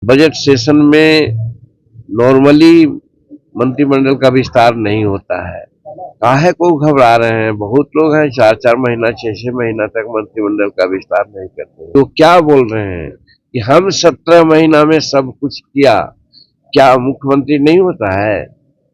Budget session में normally मंत्रिमंडल का विस्तार नहीं होता है। काहे को घबरा रहे हैं? बहुत लोग हैं 4-4 महीना 6-6 महीना तक मंत्रिमंडल का विस्तार नहीं करते। तो क्या बोल रहे हैं कि हम 17 महीना में सब कुछ किया? क्या मुख्यमंत्री नहीं होता है?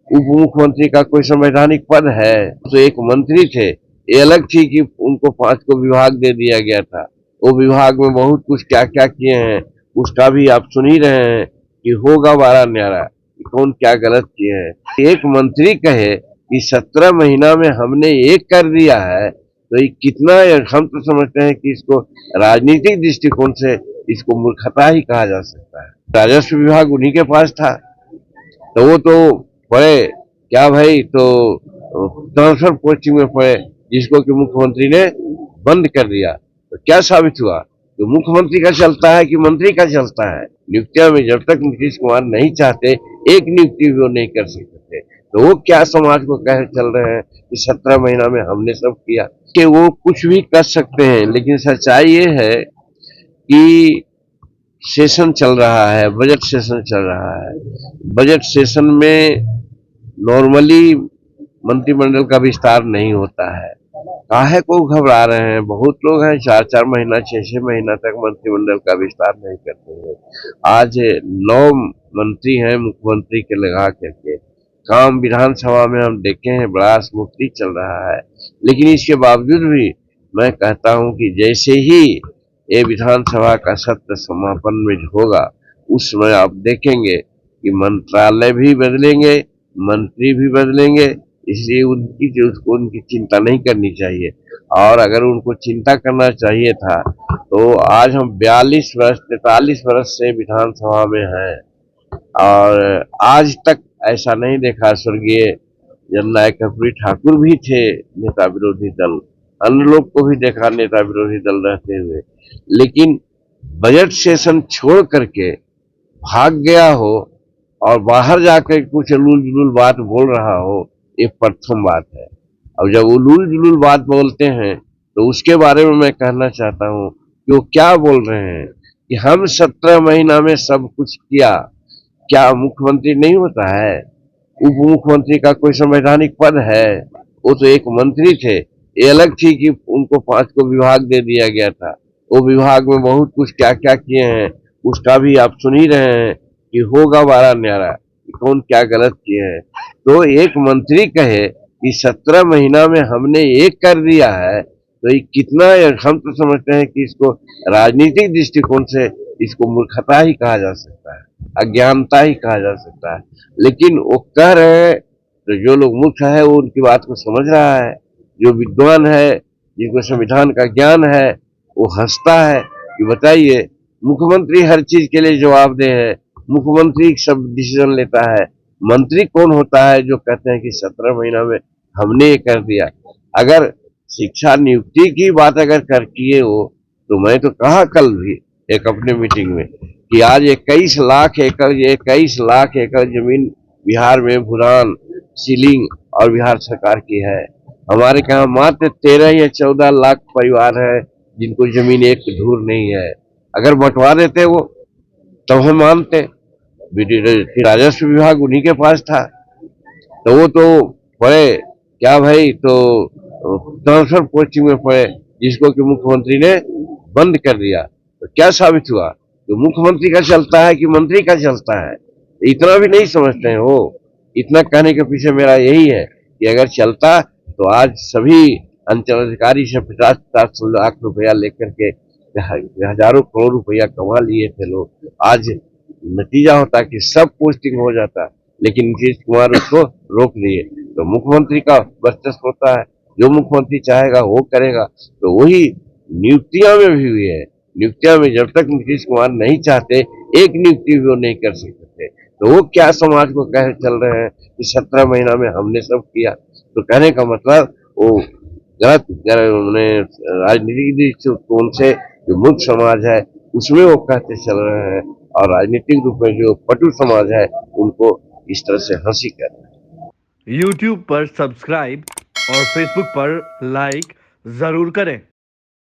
उप मुख्यमंत्री का कोई संवैधानिक पद है? तो एक मंत्री थे, ये अलग थी कि उनको 5 को विभाग दे दिया गया था। वो विभाग में बहुत कुछ क्या क्या किए हैं उसका भी आप सुन ही रहे हैं कि होगा बारह न्यारा, कौन क्या गलत किए हैं। एक मंत्री कहे कि 17 महीना में हमने एक कर दिया है, तो ये कितना, हम तो समझते हैं कि इसको राजनीतिक दृष्टिकोण से इसको मूर्खता ही कहा जा सकता है। राजस्व विभाग उन्हीं के पास था, तो वो तो पड़े क्या भाई, तो ट्रांसफर पोस्टिंग में पड़े, जिसको कि मुख्यमंत्री ने बंद कर दिया। तो क्या साबित हुआ? तो मुख्यमंत्री का चलता है कि मंत्री का चलता है। नियुक्तियों में जब तक नीतीश कुमार नहीं चाहते, एक नियुक्ति भी वो नहीं कर सकते थे। तो वो क्या समाज को कह चल रहे हैं कि 17 महीना में हमने सब किया? कि वो कुछ भी कर सकते हैं, लेकिन सच्चाई ये है कि सेशन चल रहा है, बजट सेशन चल रहा है। बजट सेशन में नॉर्मली मंत्रिमंडल का विस्तार नहीं होता है। काहे को घबरा रहे हैं? बहुत लोग हैं 4-4 महीना 6-6 महीना तक मंत्रिमंडल का विस्तार नहीं करते हैं। आज 9 मंत्री हैं मुख्यमंत्री के लगा करके। काम विधानसभा में हम देखे हैं बड़ा स्मूथली चल रहा है, लेकिन इसके बावजूद भी मैं कहता हूं कि जैसे ही ये विधानसभा का सत्र समापन में होगा, उस समय आप देखेंगे कि मंत्रालय भी बदलेंगे, मंत्री भी बदलेंगे। इसलिए उनकी चिंता नहीं करनी चाहिए। और अगर उनको चिंता करना चाहिए था तो आज हम 42 वर्ष 43 वर्ष से विधानसभा में हैं और आज तक ऐसा नहीं देखा। स्वर्गीय जननायक कर्पूरी ठाकुर भी थे नेता विरोधी दल, अन्य लोग को भी देखा नेता विरोधी दल रहते हुए, लेकिन बजट सेशन छोड़ करके भाग गया हो और बाहर जाकर कुछ उलूल जुलूल बात बोल रहा हो, ये प्रथम बात है। और जब उलूल जुलूल बात बोलते हैं तो उसके बारे में मैं कहना चाहता हूँ कि वो क्या बोल रहे हैं कि हम 17 महीना में सब कुछ किया। क्या मुख्यमंत्री नहीं होता है? उप मुख्यमंत्री का कोई संवैधानिक पद है? वो तो एक मंत्री थे, ये अलग थी कि उनको 5 को विभाग दे दिया गया था। वो विभाग में बहुत कुछ क्या क्या किए हैं उसका भी आप सुन ही रहे हैं कि होगा बारह न्यारा, कौन क्या गलत किए हैं। तो एक मंत्री कहे कि 17 महीना में हमने एक कर दिया है, तो ये कितना, हम तो समझते हैं कि इसको राजनीतिक दृष्टिकोण से इसको मूर्खता ही कहा जा सकता है, अज्ञानता ही कहा जा सकता है। लेकिन वो कह रहे हैं तो जो लोग मूर्ख है वो उनकी बात को समझ रहा है, जो विद्वान है जिनको संविधान का ज्ञान है वो हंसता है कि बताइए, मुख्यमंत्री हर चीज के लिए जवाबदेह है, मुख्यमंत्री सब डिसीजन लेता है। मंत्री कौन होता है जो कहते हैं कि 17 महीना में हमने ये कर दिया? अगर शिक्षा नियुक्ति की बात अगर कर किए हो तो मैं तो कहा कल भी एक अपने मीटिंग में कि आज 21 लाख एकड़ जमीन बिहार में भूदान सीलिंग और बिहार सरकार की है। हमारे यहाँ मात्र 13 या 14 लाख परिवार है जिनको जमीन एक धूर नहीं है। अगर बंटवा देते वो तो हम मानते। राजस्व विभाग उन्हीं के पास था, तो वो तो पड़े क्या भाई, तो ट्रांसफर पोस्टिंग में पड़े, जिसको कि मुख्यमंत्री ने बंद कर दिया। तो क्या साबित हुआ? तो मुख्यमंत्री का चलता है कि मंत्री का चलता है? इतना भी नहीं समझते हैं वो। इतना कहने के पीछे मेरा यही है कि अगर चलता तो आज सभी अंचलाधिकारी से 50-50 लाख रुपया लेकर के हजारों करोड़ रुपया कमा लिए थे लोग। आज नतीजा होता कि सब पोस्टिंग हो जाता, लेकिन नीतीश कुमार उसको रोक दिए। तो मुख्यमंत्री का वर्चस्व होता है, जो मुख्यमंत्री चाहेगा वो करेगा। तो वही नियुक्तियां में भी हुई है। नियुक्तियां में जब तक नीतीश कुमार नहीं चाहते, एक नियुक्ति भी वो नहीं कर सकते थे। तो वो क्या समाज को कह चल रहे हैं कि 17 महीना में हमने सब किया? तो कहने का मतलब वो गलत राजनीतिक दृष्टिकोण से जो मूर्ख समाज है उसमें वो कहते चल रहे हैं, और राजनीतिक रूप में जो पटु समाज है उनको इस तरह से हंसी कर रहे हैं। YouTube पर सब्सक्राइब और Facebook पर लाइक जरूर करें।